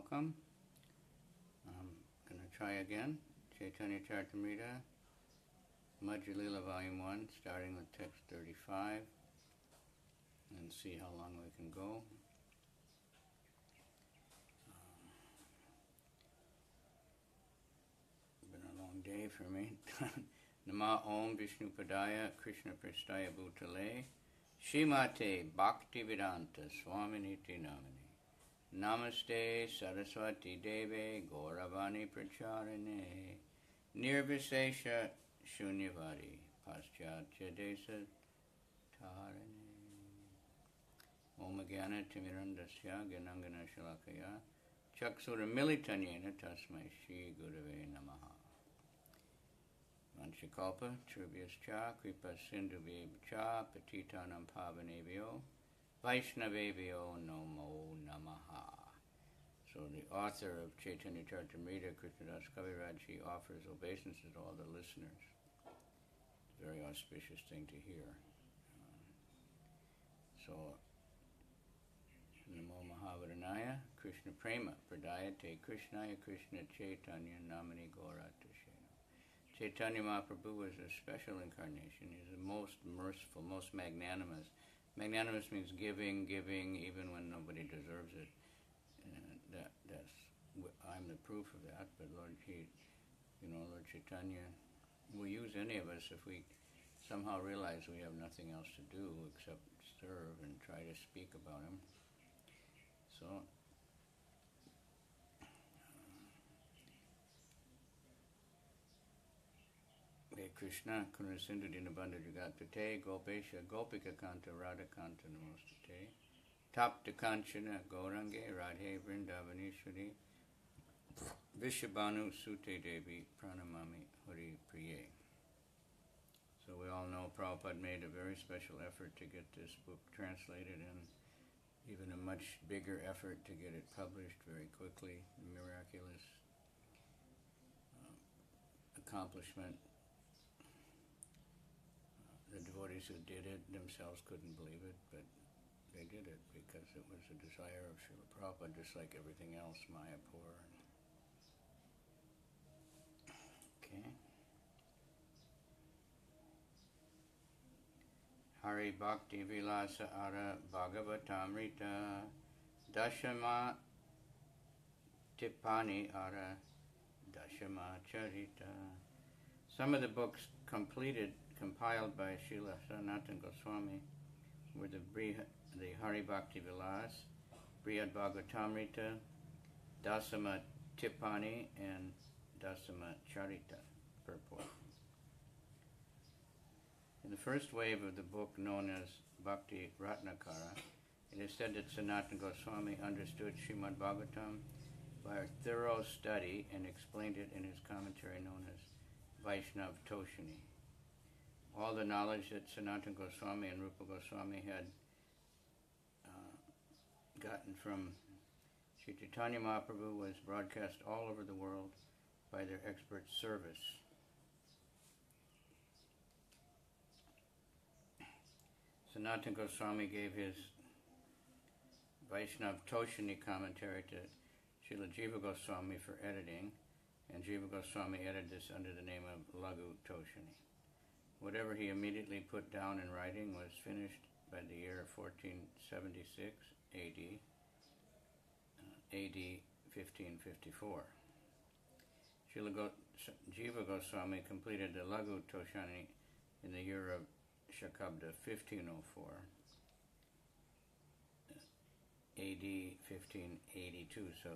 welcome. I'm going to try again. Caitanya Caritamrta Madhya Lila Volume 1, starting with text 35, and see how long we can go. Been a long day for me. Nama Om Vishnu Padaya Krishna Prestaya Bhutale Shrimate Bhaktivedanta Swami Niti Namani Namaste Saraswati Deve Gauravani Pracharine Nirvisesha Shunyavadi Paschatya Desa Tarane Om Jnana Timirandasya Gyanangana Shalakaya Chaksura Militanyena Tasmai Shri Gurave Namaha Vanchakalpa Trubhyascha Kripa Sindhubhyabcha Patitanam Pavanebhyo Vaishnavebhyo Namo Namaha. So the author of Caitanya Caritamrta, Krishnadas Kaviraj, he offers obeisances to all the listeners. It's a very auspicious thing to hear. So, Namo Mahavadhanaya, Krishna Prema, Pradayate Krishnaya, Krishna Chaitanya, Namani Gauratasena. Caitanya Mahāprabhu is a special incarnation. He's the most merciful, most magnanimous. Magnanimous means giving, even when nobody deserves it. I'm the proof of that. But Lord Chaitanya will use any of us if we somehow realize we have nothing else to do except serve and try to speak about Him. So, Krishna, Karuna Sindhu Dinabandha Jagatpate, Gopesha, Gopika Kanta, Radha Kanta Namostate, Tapta Kanchana, Gaurange, Radhe, Vrindavaneshwari, Vishabhanu Sute Devi, Pranamami, Hari Priye. So we all know Prabhupada made a very special effort to get this book translated and even a much bigger effort to get it published very quickly, a miraculous accomplishment. The devotees who did it themselves couldn't believe it, but they did it because it was a desire of Srila Prabhupada, just like everything else, Mayapur. Okay. Hari Bhakti Vilasa Ara Bhagavatamrita Dashama Tipani Ara Dashama Charita. Some of the books compiled by Srila Sanatana Goswami were the Hari Bhakti Vilas, Brihad Bhagavatamrita, Dasama Tipani, and Dasama Charita purport. In the first wave of the book known as Bhakti Ratnakara, it is said that Sanatana Goswami understood Srimad Bhagavatam by a thorough study and explained it in his commentary known as Vaishnav Toshini. All the knowledge that Sanatana Goswami and Rupa Goswami had gotten from Sri Caitanya Mahāprabhu was broadcast all over the world by their expert service. Sanatana Goswami gave his Vaishnav Toshini commentary to Srila Jiva Goswami for editing, and Jiva Goswami edited this under the name of Laghu Toshini. Whatever he immediately put down in writing was finished by the year of 1476 AD, AD 1554. Jiva Goswami completed the Laghu Toshini in the year of Shakabda 1504, AD 1582, so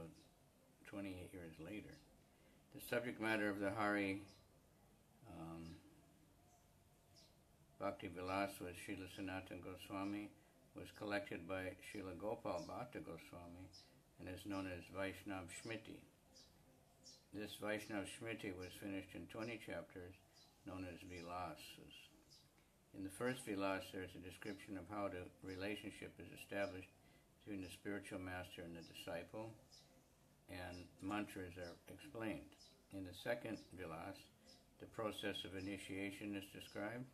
28 years later. The subject matter of the Hari Bhakti Vilas was Srila Sanatana Goswami, was collected by Srila Gopal Bhatta Goswami, and is known as Vaishnav Smriti. This Vaishnav Smriti was finished in 20 chapters, known as Vilasas. In the first Vilas, there's a description of how the relationship is established between the spiritual master and the disciple, and mantras are explained. In the second Vilas, the process of initiation is described.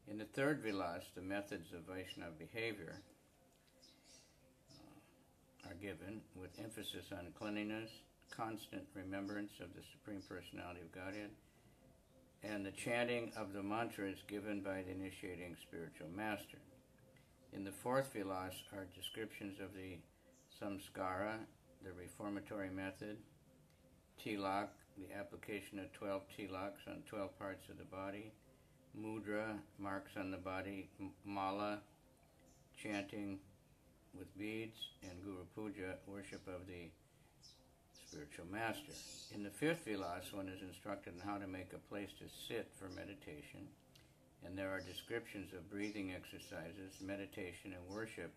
In the third Vilas, the methods of Vaishnava behavior are given, with emphasis on cleanliness, constant remembrance of the Supreme Personality of Godhead, and the chanting of the mantras given by the initiating spiritual master. In the fourth vilas are descriptions of the samskara, the reformatory method, tilak, the application of 12 tilaks on 12 parts of the body, mudra, marks on the body, mala, chanting with beads, and guru puja, worship of the spiritual master. In the fifth vilas, one is instructed on how to make a place to sit for meditation, and there are descriptions of breathing exercises, meditation, and worship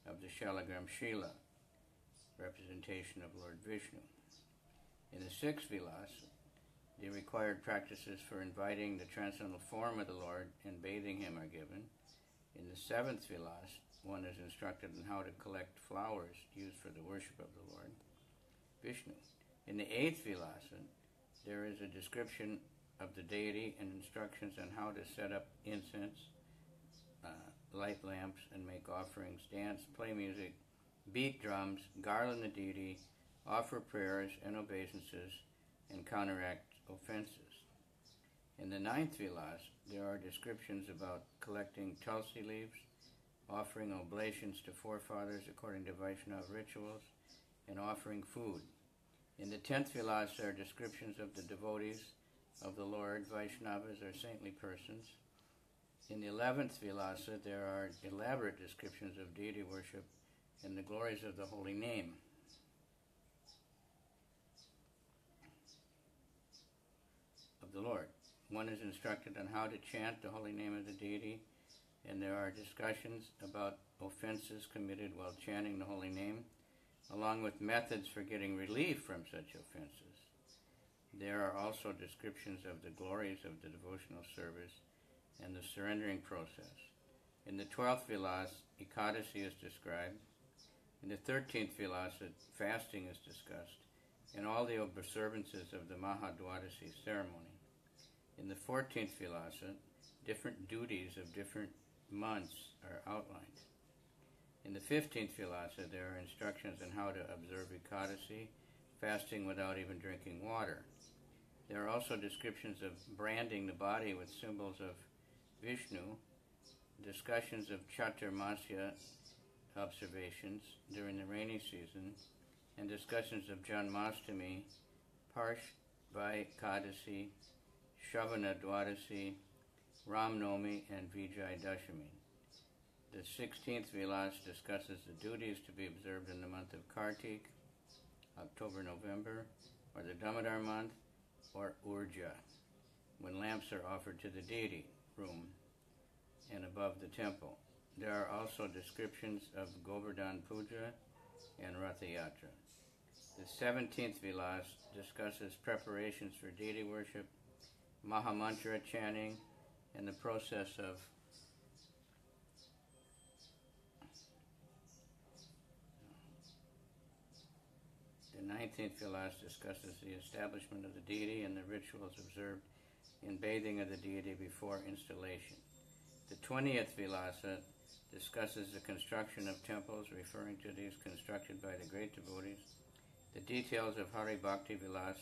of the Shalagram Shila, representation of Lord Vishnu. In the sixth vilas, the required practices for inviting the transcendental form of the Lord and bathing him are given. In the seventh vilas, one is instructed on how to collect flowers used for the worship of the Lord Vishnu. In the eighth vilasa, there is a description of the deity and instructions on how to set up incense, light lamps, and make offerings, dance, play music, beat drums, garland the deity, offer prayers and obeisances, and counteract offenses. In the ninth vilas, there are descriptions about collecting tulsi leaves, offering oblations to forefathers according to Vaishnava rituals, and offering food. In the 10th vilas, there are descriptions of the devotees of the Lord, Vaishnavas, or saintly persons. In the 11th vilasa, there are elaborate descriptions of deity worship and the glories of the holy name. Of the Lord. One is instructed on how to chant the holy name of the deity, and there are discussions about offenses committed while chanting the holy name, along with methods for getting relief from such offenses. There are also descriptions of the glories of the devotional service and the surrendering process. In the 12th vilas, Ekadasi is described. In the 13th vilasa, fasting is discussed, and all the observances of the Mahadwadasi ceremony. In the 14th vilasa, different duties of different months are outlined. In the 15th vilasa, there are instructions on how to observe Ekadasi, fasting without even drinking water. There are also descriptions of branding the body with symbols of Vishnu, discussions of Chaturmasya observations during the rainy season, and discussions of Janmashtami, Parshva Ekadasi, Shravana Dwadasi, Ramnomi, and Vijay Dashami. The 16th Vilas discusses the duties to be observed in the month of Kartik, October-November, or the Damodar month, or Urja, when lamps are offered to the deity room and above the temple. There are also descriptions of Govardhan Puja and Ratha Yatra. The 17th Vilas discusses preparations for deity worship, Mahamantra chanting, and the process of the 19th Vilas discusses the establishment of the deity and the rituals observed in bathing of the deity before installation. The 20th Vilasa discusses the construction of temples, referring to these constructed by the great devotees. The details of Hari Bhakti Vilas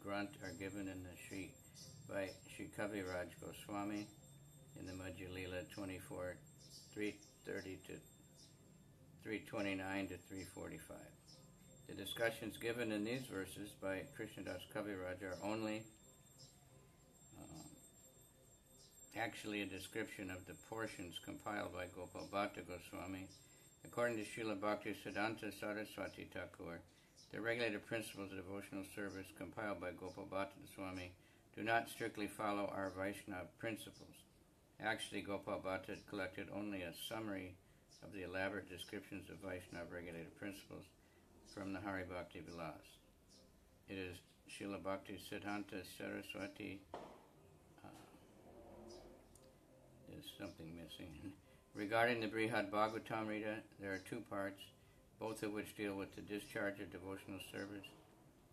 Grant are given in the Shri by Shri Kaviraj Goswami in the Madhya Lila 24, 330 to 329 to 345. The discussions given in these verses by Krishnadas Kaviraj are only actually a description of the portions compiled by Gopal Bhatta Goswami. According to Srila Bhakti Siddhanta Saraswati Thakur, the regulated principles of devotional service compiled by Gopal Bhatta Goswami do not strictly follow our Vaishnava principles. Actually, Gopal Bhatta collected only a summary of the elaborate descriptions of Vaishnava regulated principles from the Hari Bhakti Vilas. It is Srila Bhakti Siddhanta Saraswati. There's something missing. Regarding the Brihad Bhagavatamrita, there are two parts, both of which deal with the discharge of devotional service.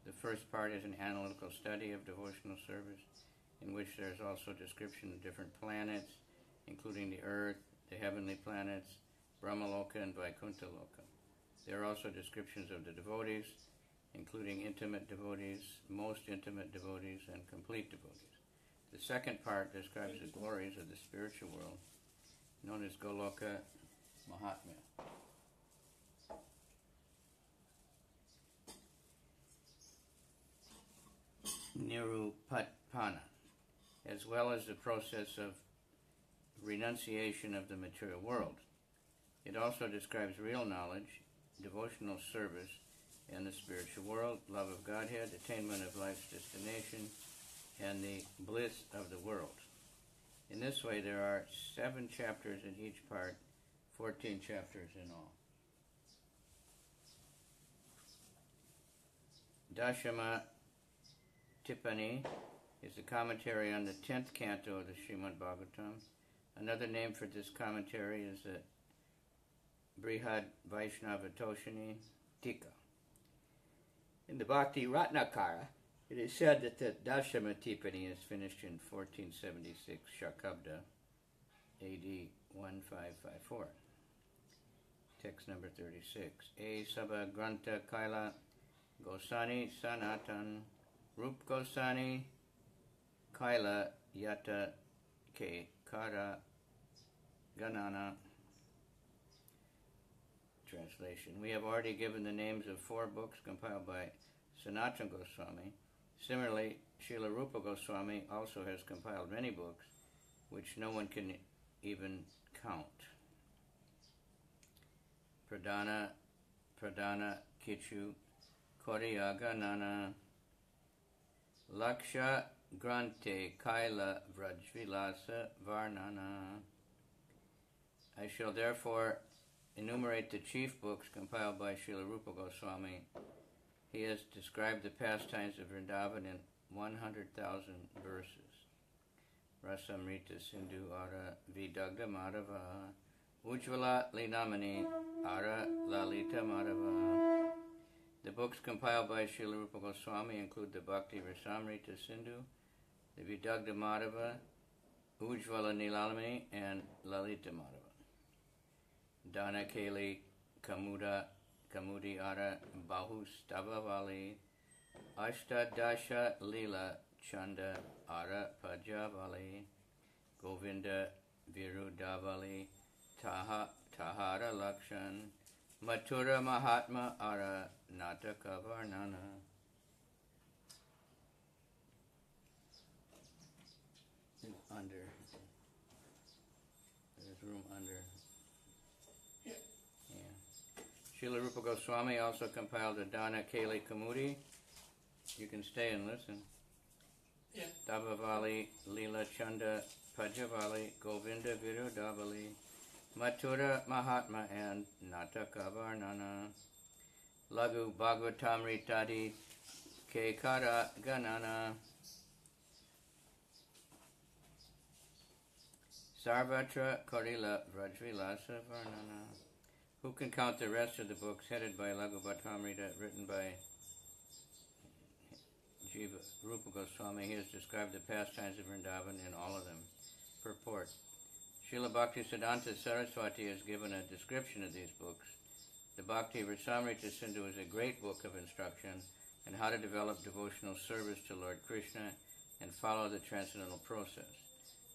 The first part is an analytical study of devotional service, in which there is also a description of different planets, including the earth, the heavenly planets, Brahmaloka and Vaikuntha Loka. There are also descriptions of the devotees, including intimate devotees, most intimate devotees, and complete devotees. The second part describes the glories of the spiritual world, known as Goloka Mahatmya. Nirupatpana, as well as the process of renunciation of the material world. It also describes real knowledge, devotional service, and the spiritual world, love of Godhead, attainment of life's destination, and the bliss of the world. In this way, there are 7 chapters in each part, 14 chapters in all. Dashama Tippani is a commentary on the 10th canto of the Srimad Bhagavatam. Another name for this commentary is the Brihad Vaishnava Toshini Tika. In the Bhakti Ratnakara, it is said that the Dashama Tippani is finished in 1476 Shakabda, AD 1554. Text number 36. A Sabha Granta Kaila Gosani Sanatan Rup Gosani Kaila Yata Ke Kara Ganana. Translation. We have already given the names of 4 books compiled by Sanatana Goswami. Similarly, Srila Rupa Goswami also has compiled many books which no one can even count. Pradana Kichu Koriyaga Nana Laksha Grante Kaila Vrajvilasa Varnana. I shall therefore enumerate the chief books compiled by Srila Rupa Goswami. He has described the pastimes of Vrindavan in 100,000 verses. Rasamrita Sindhu Ara Vidagda Madhava Ujjvala Linamani Ara Lalita Madhava. The books compiled by Srila Rupa Goswami include the Bhakti Rasamrita Sindhu, the Vidagda Madhava, Ujjvala Nilamani, and Lalita Madhava. Dana Kali Kamudi Ara Bahustavavali Ashtadasha Lila Chanda Ara Pajavali Govinda Virudavali Tahara Lakshan Mathura Mahatma Ara Nataka Varnana. Under. There's room under. Srila Rupa Goswami also compiled a Dana Kali Kamudi. You can stay and listen. Yeah. Dabhavali, Lila Chanda, Pajavali, Govinda Virudavali, Mathura Mahatma, and Nataka Varnana. Lagu Bhagavatamritadi Kekara Ganana. Sarvatra Korila Vrajvilasa Varnana. Who can count the rest of the books headed by Lagu Bhattamrita, written by Jiva Rupa Goswami? He has described the pastimes of Vrindavan in all of them. Purport. Srila Bhaktisiddhanta Saraswati has given a description of these books. The Bhakti Rasamrita Sindhu is a great book of instruction on how to develop devotional service to Lord Krishna and follow the transcendental process.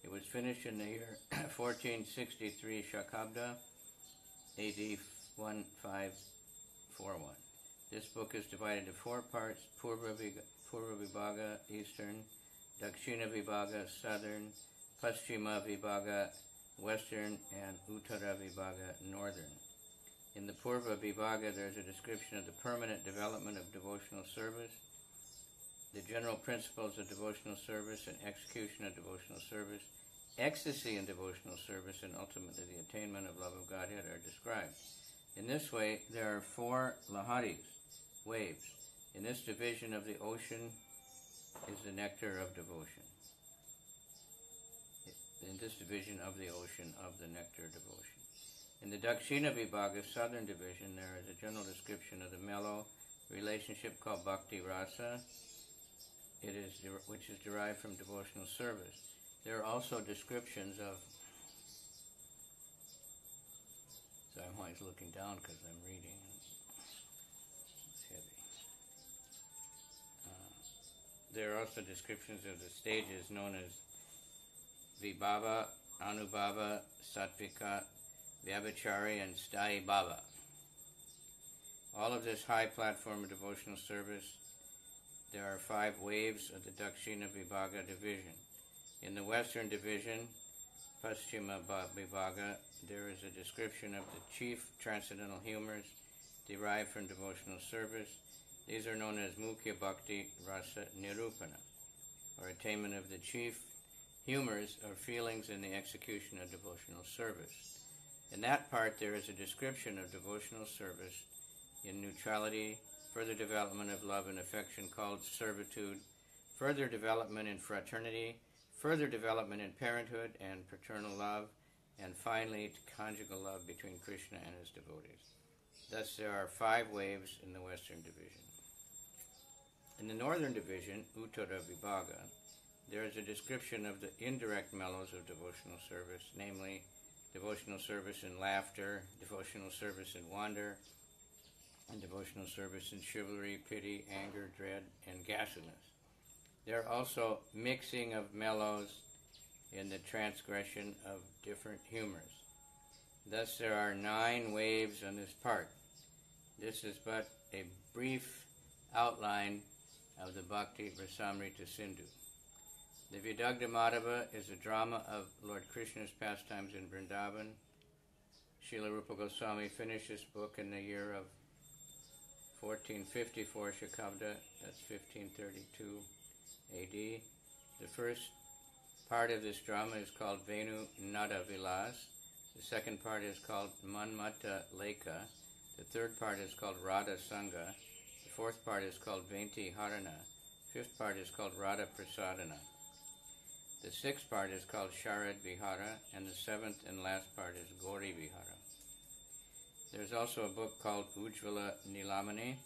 It was finished in the year 1463 Shakabda, AD 1541. This book is divided into 4 parts: Purva Vibhaga, Eastern; Dakshina Vibhaga, Southern; Paschima Vibhaga, Western; and Uttara Vibhaga, Northern. In the Purva Vibhaga, there is a description of the permanent development of devotional service, the general principles of devotional service and execution of devotional service, ecstasy in devotional service, and ultimately the attainment of love of Godhead are described. In this way, there are 4 laharis, waves. In this division of the ocean is the nectar of devotion. In this division of the ocean of the nectar of devotion. In the Dakshina Vibhaga, southern division, there is a general description of the mellow relationship called Bhakti Rasa, which is derived from devotional service. There are also descriptions of, so I'm always looking down because I'm reading. there are also descriptions of the stages known as Vibhava, Anubhava, Sattvika, Vyabhichari, and Sthayi Bhava. All of this high platform of devotional service, there are 5 waves of the Dakshina Vibhaga division. In the Western division, Paschima Vibhaga, there is a description of the chief transcendental humors derived from devotional service. These are known as Mukhya Bhakti Rasa Nirupana, or attainment of the chief humors or feelings in the execution of devotional service. In that part, there is a description of devotional service in neutrality, further development of love and affection called servitude, further development in fraternity, further development in parenthood and paternal love, and finally conjugal love between Krishna and his devotees. Thus there are 5 waves in the Western division. In the Northern division, Uttara Vibhaga, there is a description of the indirect mellows of devotional service, namely devotional service in laughter, devotional service in wonder, and devotional service in chivalry, pity, anger, dread, and ghastliness. There are also mixing of mellows in the transgression of different humors. Thus there are 9 waves on this part. This is but a brief outline of the Bhakti Rasamrita Sindhu. The Vidagdha Madhava is a drama of Lord Krishna's pastimes in Vrindavan. Srila Rupa Goswami finished this book in the year of 1454 Shakabda, that's 1532 AD. The first part of this drama is called Venu Nada Vilas. The second part is called Manmata Leka. The third part is called Radha Sangha. The fourth part is called Venti Harana. Fifth part is called Radha Prasadana. The sixth part is called Sharad Vihara, and the seventh and last part is Gauri Vihara. There's also a book called Ujjvala Nilamani,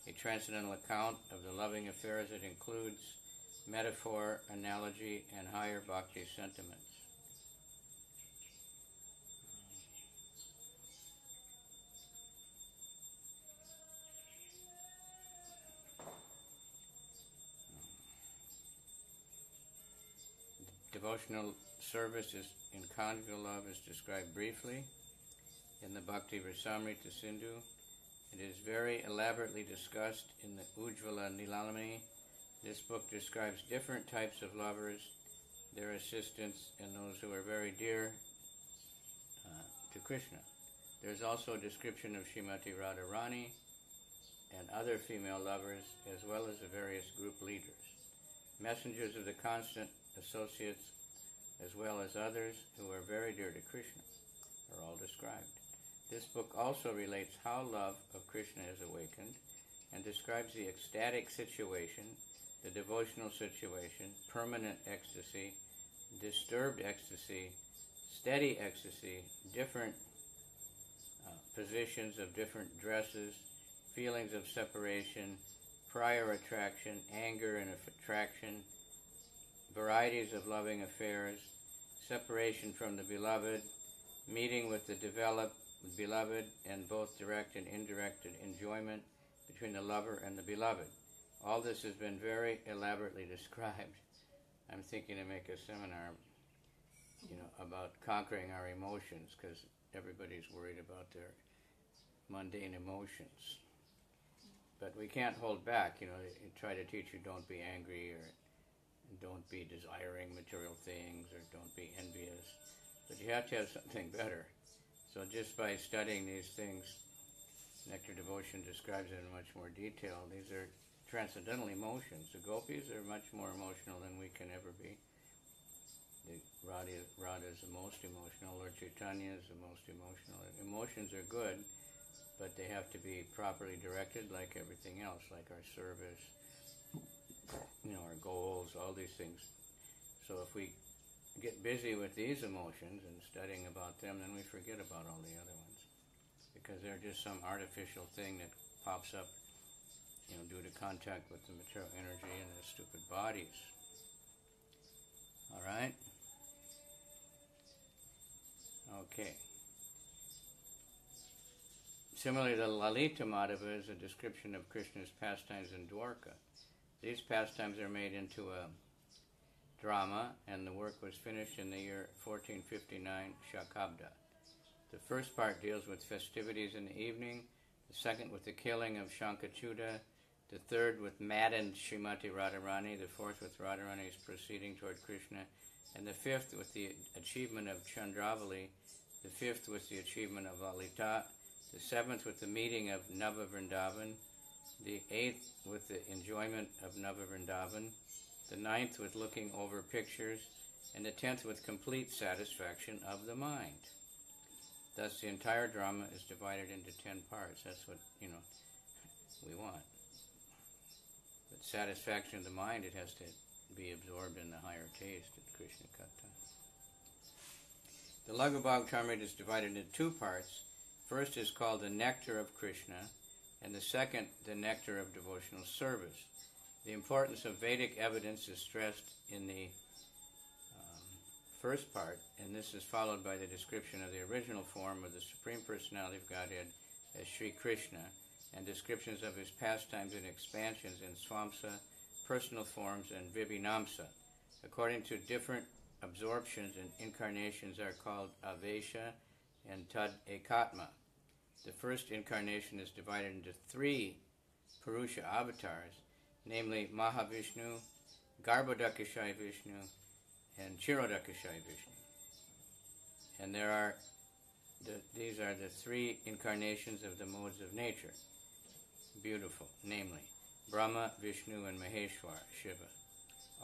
a transcendental account of the loving affairs that includes metaphor, analogy, and higher bhakti sentiments. Devotional service is in conjugal love is described briefly in the Bhakti Rasamrita Sindhu. It is very elaborately discussed in the Ujjvala Nilamani. This book describes different types of lovers, their assistants, and those who are very dear to Krishna. There's also a description of Srimati Radharani and other female lovers, as well as the various group leaders. Messengers of the constant associates, as well as others who are very dear to Krishna, are all described. This book also relates how love of Krishna is awakened and describes the ecstatic situation, the devotional situation, permanent ecstasy, disturbed ecstasy, steady ecstasy, different positions of different dresses, feelings of separation, prior attraction, anger and attraction, varieties of loving affairs, separation from the beloved, meeting with the beloved, and both direct and indirect enjoyment between the lover and the beloved. All this has been very elaborately described. I'm thinking to make a seminar, about conquering our emotions, because everybody's worried about their mundane emotions. But we can't hold back. They try to teach you don't be angry, or don't be desiring material things, or don't be envious. But you have to have something better. So just by studying these things, Nectar Devotion describes it in much more detail. These are transcendental emotions. The gopis are much more emotional than we can ever be. Radha is the most emotional. Lord Caitanya is the most emotional. Emotions are good, but they have to be properly directed, like everything else, like our service, our goals, all these things. So if we get busy with these emotions and studying about them, then we forget about all the other ones, because they're just some artificial thing that pops up, due to contact with the material energy and the stupid bodies. All right? Okay. Similarly, the Lalita Madhava is a description of Krishna's pastimes in Dwarka. These pastimes are made into a drama, and the work was finished in the year 1459 Shakabda. The first part deals with festivities in the evening, the second with the killing of Shankachuda, the third with maddened Srimati Radharani, the fourth with Radharani's proceeding toward Krishna, and the fifth with the achievement of Chandravali, the fifth with the achievement of Lalita, the seventh with the meeting of Nava Vrindavan, the eighth with the enjoyment of Nava Vrindavan, the ninth with looking over pictures, and the 10th with complete satisfaction of the mind. Thus, the entire drama is divided into 10 parts. That's what, we want. But satisfaction of the mind, it has to be absorbed in the higher taste of Krishna Katha. The Laghu Bhagavatamrita is divided into 2 parts. First is called the Nectar of Krishna, and the second, the Nectar of Devotional Service. The importance of Vedic evidence is stressed in the first part, and this is followed by the description of the original form of the Supreme Personality of Godhead as Sri Krishna, and descriptions of his pastimes and expansions in Swamsa, personal forms, and Vibhinamsa. According to different absorptions and incarnations are called Avesha and Tad Ekatma. The first incarnation is divided into 3 Purusha avatars, namely Mahavishnu, Garbhodakashayi Vishnu, and Chirodakashayi Vishnu. And these are the 3 incarnations of the modes of nature. Beautiful, namely Brahma, Vishnu, and Maheshwar, Shiva.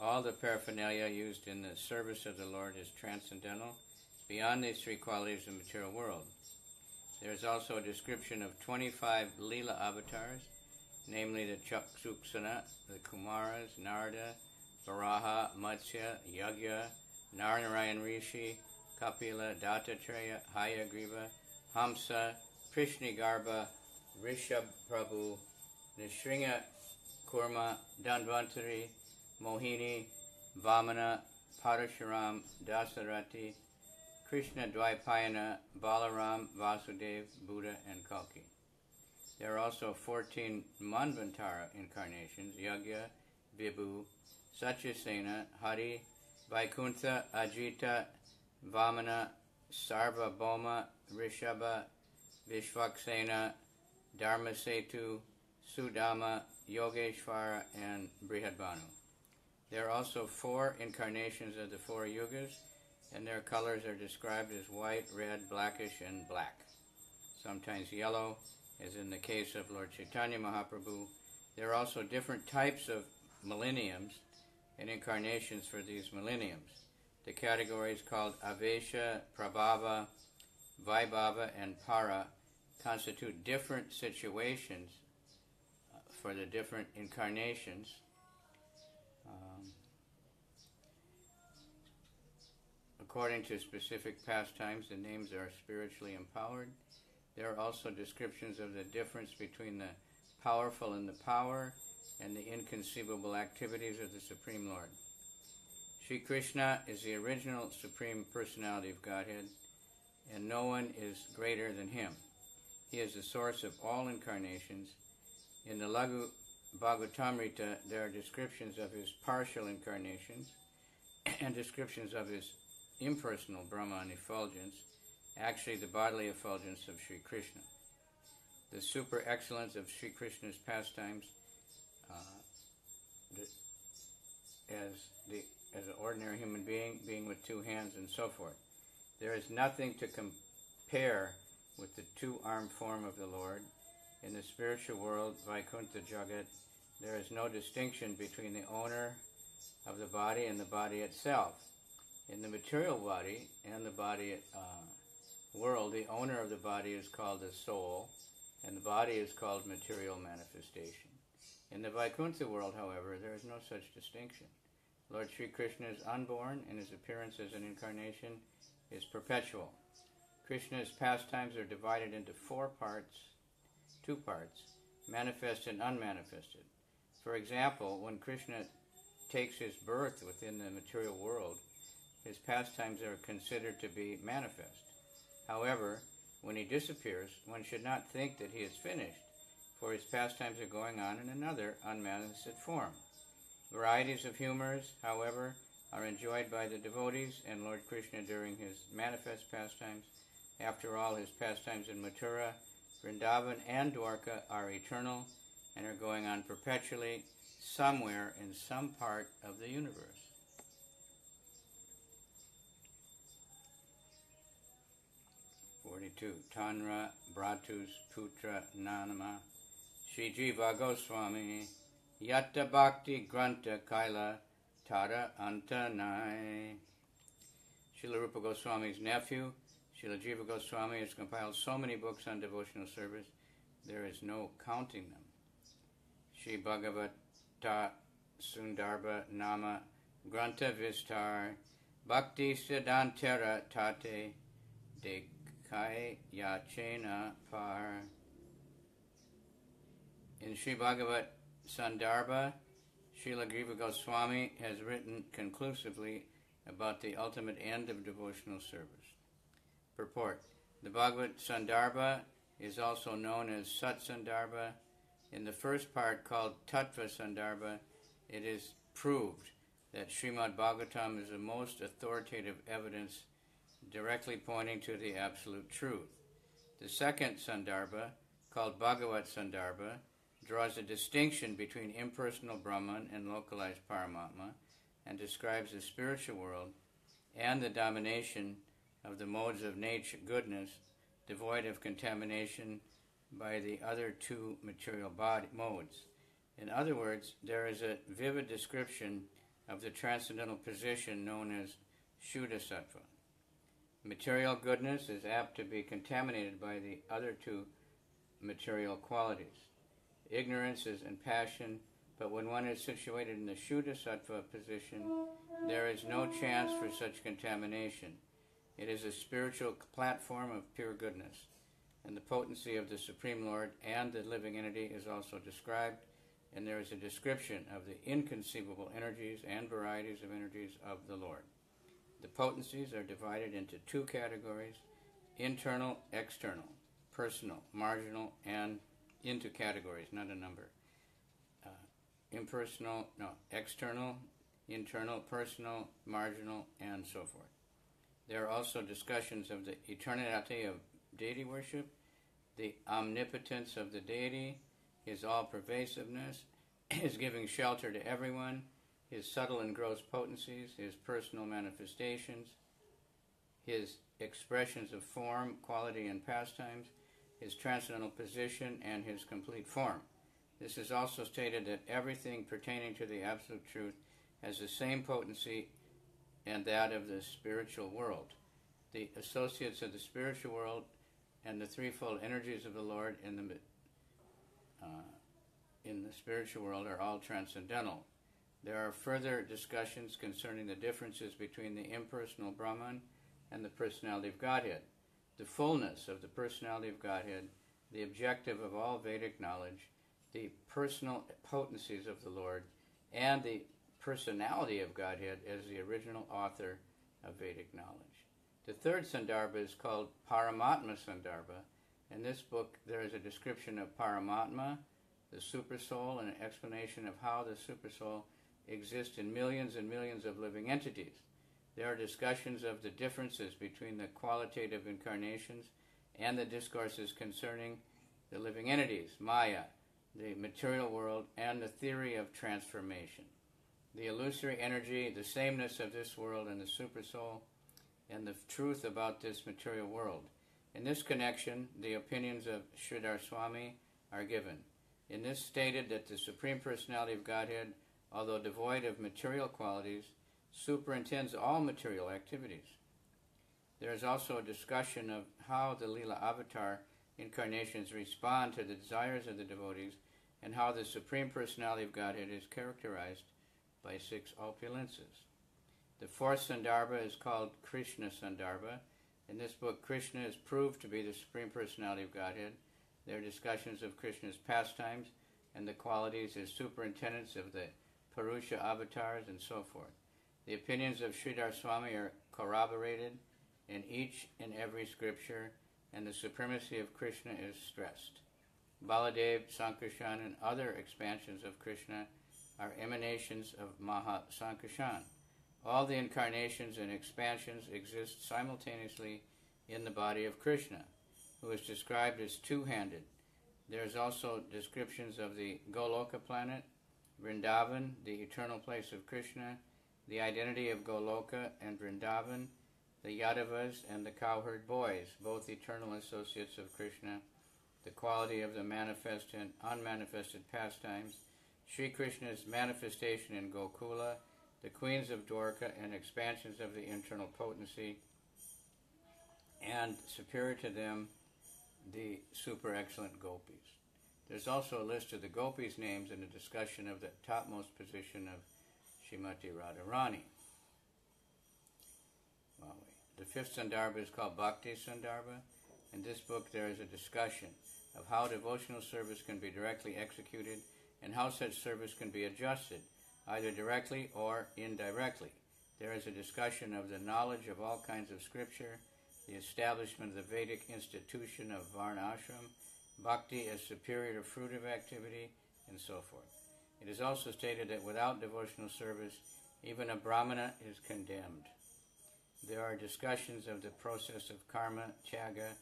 All the paraphernalia used in the service of the Lord is transcendental, beyond these 3 qualities of the material world. There is also a description of 25 Lila avatars, namely the Chaksuksana, the Kumaras, Narada, Varaha, Matsya, Yagya, Nararayan Rishi, Kapila, Dattatreya, Hayagriva, Hamsa, Prishnigarbha, Rishabhrabhu, Nishringa, Kurma, Dhanvantari, Mohini, Vamana, Parashuram, Dasarati, Krishna Dvaipayana, Balaram, Vasudev, Buddha, and Kalki. There are also 14 Manvantara incarnations, Yagya, Vibhu, Satyasena, Hari, Vaikuntha, Ajita, Vamana, Sarvabhauma, Rishabha, Vishvaksena, Dharmasetu, Sudama, Yogeshvara, and Brihadbanu. There are also 4 incarnations of the 4 yugas, and their colors are described as white, red, blackish, and black. Sometimes yellow, as in the case of Lord Caitanya Mahaprabhu. There are also different types of millenniums and incarnations for these millenniums. The categories called Avesha, Prabhava, Vaibhava, and Para constitute different situations for the different incarnations. According to specific pastimes, the names are spiritually empowered. There are also descriptions of the difference between the powerful and the power and the inconceivable activities of the Supreme Lord. Sri Krishna is the original Supreme Personality of Godhead, and no one is greater than him. He is the source of all incarnations. In the Laghu Bhagavatamrita, there are descriptions of his partial incarnations and descriptions of his impersonal Brahman effulgence, actually the bodily effulgence of Sri Krishna. The super excellence of Sri Krishna's pastimes as an ordinary human being with 2 hands and so forth. There is nothing to compare with the 2-armed form of the Lord. In the spiritual world, Vaikuntha Jagat, there is no distinction between the owner of the body and the body itself. In the material body and the body world, the owner of the body is called the soul, and the body is called material manifestation. In the Vaikuntha world, however, there is no such distinction. Lord Sri Krishna is unborn, and his appearance as an incarnation is perpetual. Krishna's pastimes are divided into 2 parts, manifest and unmanifested. For example, when Krishna takes his birth within the material world, his pastimes are considered to be manifest. However, when he disappears, one should not think that he is finished, for his pastimes are going on in another unmanifested form. Varieties of humors, however, are enjoyed by the devotees and Lord Krishna during his manifest pastimes. After all, his pastimes in Mathura, Vrindavan, and Dwarka are eternal and are going on perpetually somewhere in some part of the universe. Tanra Bratus Putra Nanama Shri Jiva Goswami Yatta Bhakti Granta Kaila Tara Antanai. Srila Rupa Goswami's nephew, Srila Jiva Goswami, has compiled so many books on devotional service, there is no counting them. Shri Bhagavata Sundarbha Nama Granta Vistar Bhakti Siddhantara Tate Dekai Yachena Par. In Sri Bhagavat Sandarbha, Srila Jiva Goswami has written conclusively about the ultimate end of devotional service. Purport: the Bhagavat Sandarbha is also known as Sat Sandarbha. In the first part, called Tattva Sandarbha, it is proved that Srimad Bhagavatam is the most authoritative evidence directly pointing to the absolute truth. The second Sandarbha, called Bhagavat Sandarbha, draws a distinction between impersonal Brahman and localized Paramatma and describes the spiritual world and the domination of the modes of nature goodness devoid of contamination by the other two material body modes. In other words, there is a vivid description of the transcendental position known as Shuddha Sattva. Material goodness is apt to be contaminated by the other two material qualities. Ignorance is in passion, but when one is situated in the Shuddha Sattva position, there is no chance for such contamination. It is a spiritual platform of pure goodness, and the potency of the Supreme Lord and the living entity is also described, and there is a description of the inconceivable energies and varieties of energies of the Lord. The potencies are divided into two categories: internal, external, personal, marginal, and into categories, not a number. External, internal, personal, marginal, and so forth. There are also discussions of the eternality of deity worship, the omnipotence of the deity, his all-pervasiveness, his giving shelter to everyone, his subtle and gross potencies, his personal manifestations, his expressions of form, quality, and pastimes, his transcendental position, and his complete form. This is also stated that everything pertaining to the absolute truth has the same potency and that of the spiritual world. The associates of the spiritual world and the threefold energies of the Lord in the spiritual world are all transcendental. There are further discussions concerning the differences between the impersonal Brahman and the personality of Godhead. The fullness of the personality of Godhead, the objective of all Vedic knowledge, the personal potencies of the Lord, and the personality of Godhead as the original author of Vedic knowledge. The third Sandarbha is called Paramatma Sandarbha. In this book, there is a description of Paramatma, the Supersoul, and an explanation of how the Supersoul exists in millions and millions of living entities. There are discussions of the differences between the qualitative incarnations and the discourses concerning the living entities, Maya, the material world, and the theory of transformation. The illusory energy, the sameness of this world and the Supersoul, and the truth about this material world. In this connection, the opinions of Sridhar Swami are given. In this stated that the Supreme Personality of Godhead, although devoid of material qualities, superintends all material activities. There is also a discussion of how the Lila avatar incarnations respond to the desires of the devotees and how the Supreme Personality of Godhead is characterized by 6 opulences. The fourth Sandarbha is called Krishna Sandarbha. In this book, Krishna is proved to be the Supreme Personality of Godhead. There are discussions of Krishna's pastimes and the qualities as superintendents of the Purusha avatars and so forth. The opinions of Sridhar Swami are corroborated in each and every scripture, and the supremacy of Krishna is stressed. Baladev, Sankarshan, and other expansions of Krishna are emanations of Mahasankashan. All the incarnations and expansions exist simultaneously in the body of Krishna, who is described as two-handed. There is also descriptions of the Goloka planet, Vrindavan, the eternal place of Krishna, the identity of Goloka and Vrindavan, the Yadavas and the cowherd boys, both eternal associates of Krishna, the quality of the manifest and unmanifested pastimes, Sri Krishna's manifestation in Gokula, the queens of Dwarka and expansions of the internal potency, and superior to them, the super excellent gopis. There's also a list of the gopis' names and a discussion of the topmost position of Srimati Radharani. The fifth Sandarbha is called Bhakti Sandarbha. In this book there is a discussion of how devotional service can be directly executed and how such service can be adjusted, either directly or indirectly. There is a discussion of the knowledge of all kinds of scripture, the establishment of the Vedic institution of Varna Ashram, bhakti as superior to fruitive activity, and so forth. It is also stated that without devotional service, even a brahmana is condemned. There are discussions of the process of karma, tyaga,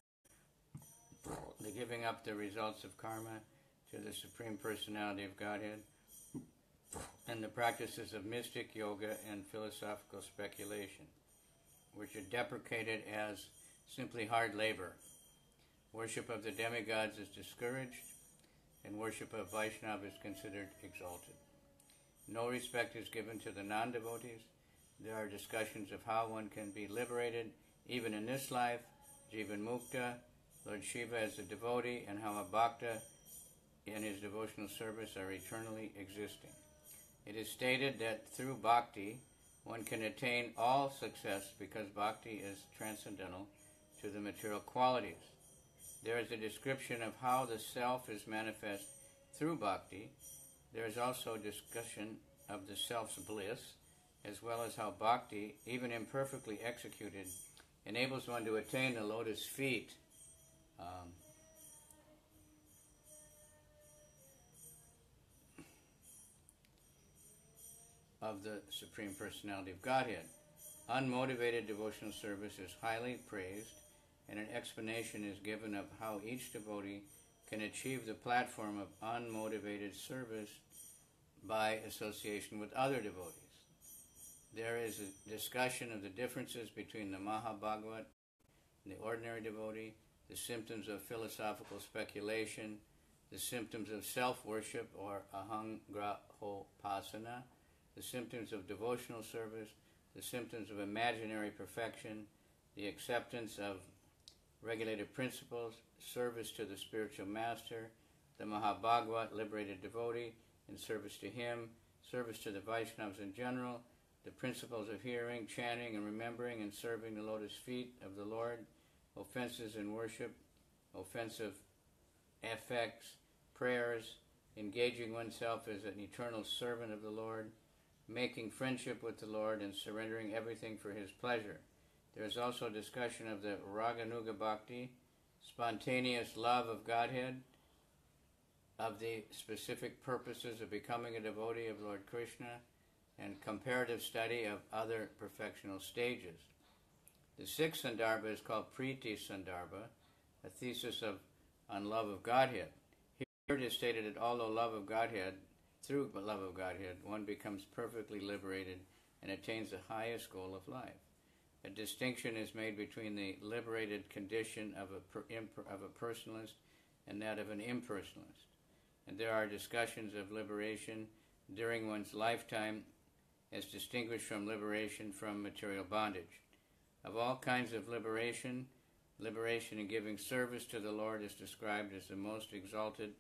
the giving up the results of karma to the Supreme Personality of Godhead, and the practices of mystic yoga and philosophical speculation, which are deprecated as simply hard labor. Worship of the demigods is discouraged, and worship of Vaishnava is considered exalted. No respect is given to the non-devotees. There are discussions of how one can be liberated even in this life, Jivan Mukta, Lord Shiva as a devotee, and how a bhakta in his devotional service are eternally existing. It is stated that through bhakti, one can attain all success because bhakti is transcendental to the material qualities. There is a description of how the self is manifest through bhakti. There is also a discussion of the self's bliss, as well as how bhakti, even imperfectly executed, enables one to attain the lotus feet of the Supreme Personality of Godhead. Unmotivated devotional service is highly praised, and an explanation is given of how each devotee can achieve the platform of unmotivated service by association with other devotees. There is a discussion of the differences between the Mahabhagavat and the ordinary devotee, the symptoms of philosophical speculation, the symptoms of self-worship or ahanggrahopasana, the symptoms of devotional service, the symptoms of imaginary perfection, the acceptance of regulated principles, service to the spiritual master, the Mahabhagavat liberated devotee in service to him, service to the Vaishnavas in general, the principles of hearing, chanting, and remembering and serving the lotus feet of the Lord, offenses in worship, offensive affects, prayers, engaging oneself as an eternal servant of the Lord, making friendship with the Lord, and surrendering everything for his pleasure. There is also a discussion of the Raganuga Bhakti, spontaneous love of Godhead, of the specific purposes of becoming a devotee of Lord Krishna, and comparative study of other perfectional stages. The sixth Sandarbha is called Priti Sandarbha, a thesis on love of Godhead. Here it is stated that although through love of Godhead, one becomes perfectly liberated and attains the highest goal of life. A distinction is made between the liberated condition of a personalist and that of an impersonalist. And there are discussions of liberation during one's lifetime as distinguished from liberation from material bondage. Of all kinds of liberation in giving service to the Lord is described as the most exalted,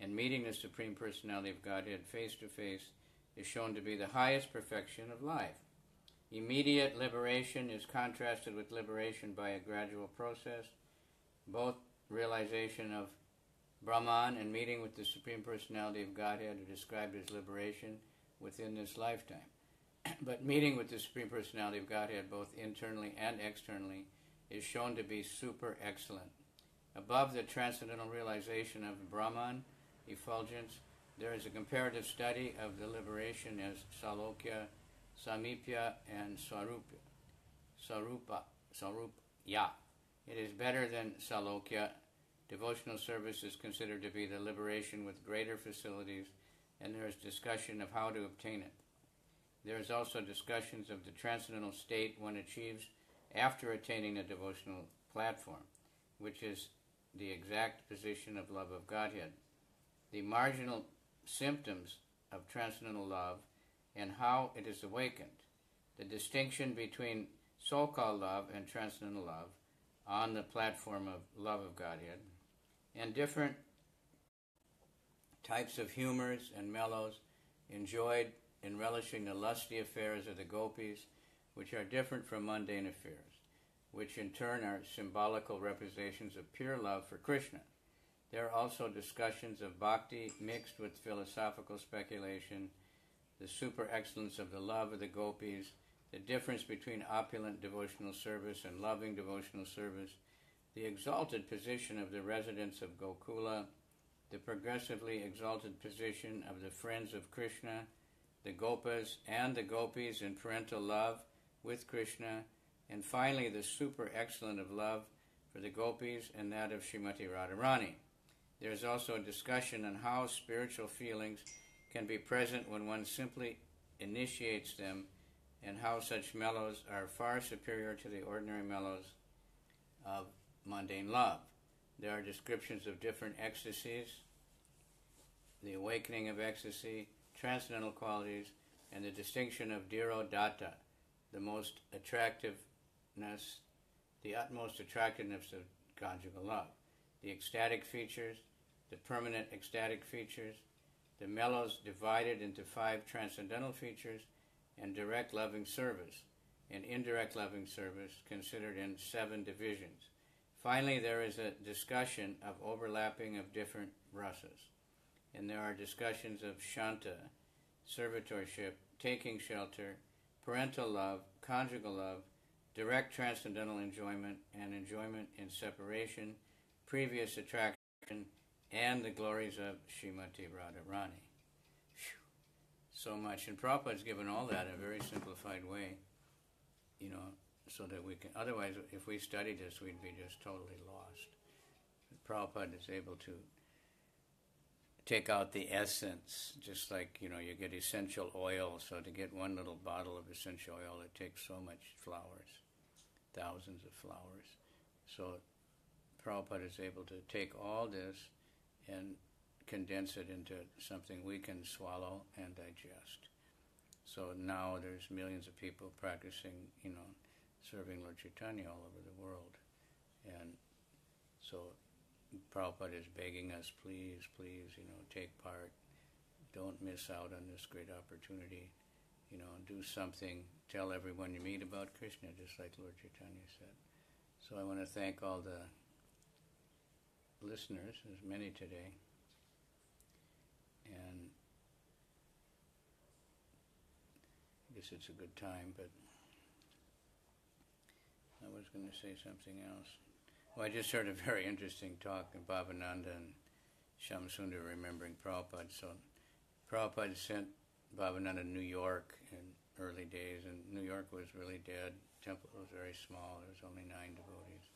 and meeting the Supreme Personality of Godhead face to face is shown to be the highest perfection of life. Immediate liberation is contrasted with liberation by a gradual process. Both realization of Brahman and meeting with the Supreme Personality of Godhead are described as liberation within this lifetime. But meeting with the Supreme Personality of Godhead, both internally and externally, is shown to be super excellent. Above the transcendental realization of Brahman, effulgence, There is a comparative study of the liberation as Salokya, Samipya, and Sarupya. It is better than Salokya. Devotional service is considered to be the liberation with greater facilities, and there is discussion of how to obtain it. There is also discussions of the transcendental state one achieves after attaining a devotional platform, which is the exact position of love of Godhead. The marginal symptoms of transcendental love and how it is awakened. The distinction between so-called love and transcendental love on the platform of love of Godhead, and different types of humors and mellows enjoyed in relishing the lusty affairs of the gopis, which are different from mundane affairs, which in turn are symbolical representations of pure love for Krishna. There are also discussions of bhakti mixed with philosophical speculation, the super excellence of the love of the gopis, the difference between opulent devotional service and loving devotional service, the exalted position of the residents of Gokula, the progressively exalted position of the friends of Krishna, the Gopas and the Gopis in parental love with Krishna, and finally the super excellent of love for the Gopis and that of Srimati Radharani. There is also a discussion on how spiritual feelings can be present when one simply initiates them, and how such mellows are far superior to the ordinary mellows of mundane love. There are descriptions of different ecstasies, the awakening of ecstasy, transcendental qualities, and the distinction of Dhiro Datta, the most attractiveness, the utmost attractiveness of conjugal love, the ecstatic features, the permanent ecstatic features, the mellows divided into 5 transcendental features, and direct loving service, and indirect loving service considered in 7 divisions. Finally, there is a discussion of overlapping of different rasas, and there are discussions of shanta, servitorship, taking shelter, parental love, conjugal love, direct transcendental enjoyment, and enjoyment in separation, previous attraction, and the glories of Srimati Radharani. So much. And Prabhupada's given all that in a very simplified way, so that we can, otherwise if we studied this we'd be just totally lost. Prabhupada is able to take out the essence, just like, you get essential oil, so to get one little bottle of essential oil it takes so much flowers, thousands of flowers. So Prabhupada is able to take all this and condense it into something we can swallow and digest. So now there's millions of people practicing, serving Lord Chaitanya all over the world. And so Prabhupada is begging us, please, take part. Don't miss out on this great opportunity. Do something. Tell everyone you meet about Krishna, just like Lord Chaitanya said. So I want to thank all the listeners, there's many today, and I guess it's a good time, but I was going to say something else. Well, I just heard a very interesting talk in Bhavananda and Shamsundar remembering Prabhupada. So Prabhupada sent Bhavananda to New York in early days, and New York was really dead. The temple was very small. There was only 9 devotees.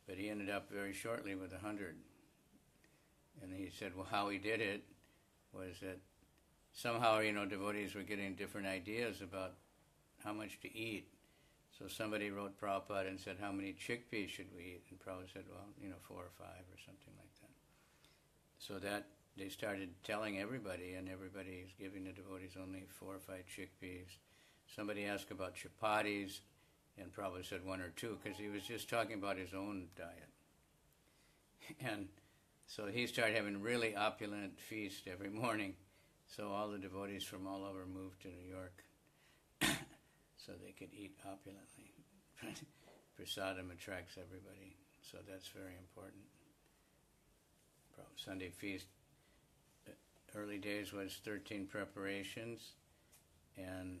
But he ended up very shortly with 100. And he said, well, how he did it was that somehow, devotees were getting different ideas about how much to eat. So somebody wrote Prabhupada and said, how many chickpeas should we eat? And Prabhupada said, well, 4 or 5 or something like that. So that they started telling everybody, and everybody is giving the devotees only 4 or 5 chickpeas. Somebody asked about chapatis, and Prabhupada said 1 or 2, because he was just talking about his own diet. And so he started having really opulent feast every morning. So all the devotees from all over moved to New York so they could eat opulently. Prasadam attracts everybody, so that's very important. Sunday feast, early days was 13 preparations, and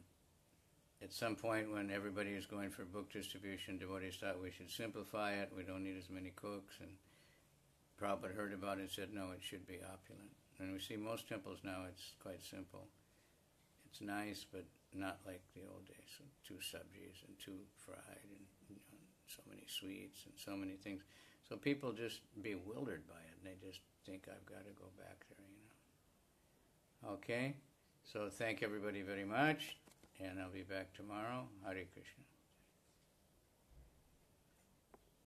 at some point when everybody was going for book distribution, devotees thought we should simplify it, we don't need as many cooks, and Prabhupada heard about it and said, no, it should be opulent. And we see most temples now, it's quite simple. It's nice, but not like the old days. So 2 sabjis and 2 fried and so many sweets and so many things. So people just bewildered by it, and they just think, I've got to go back there, Okay? So thank everybody very much, and I'll be back tomorrow. Hare Krishna.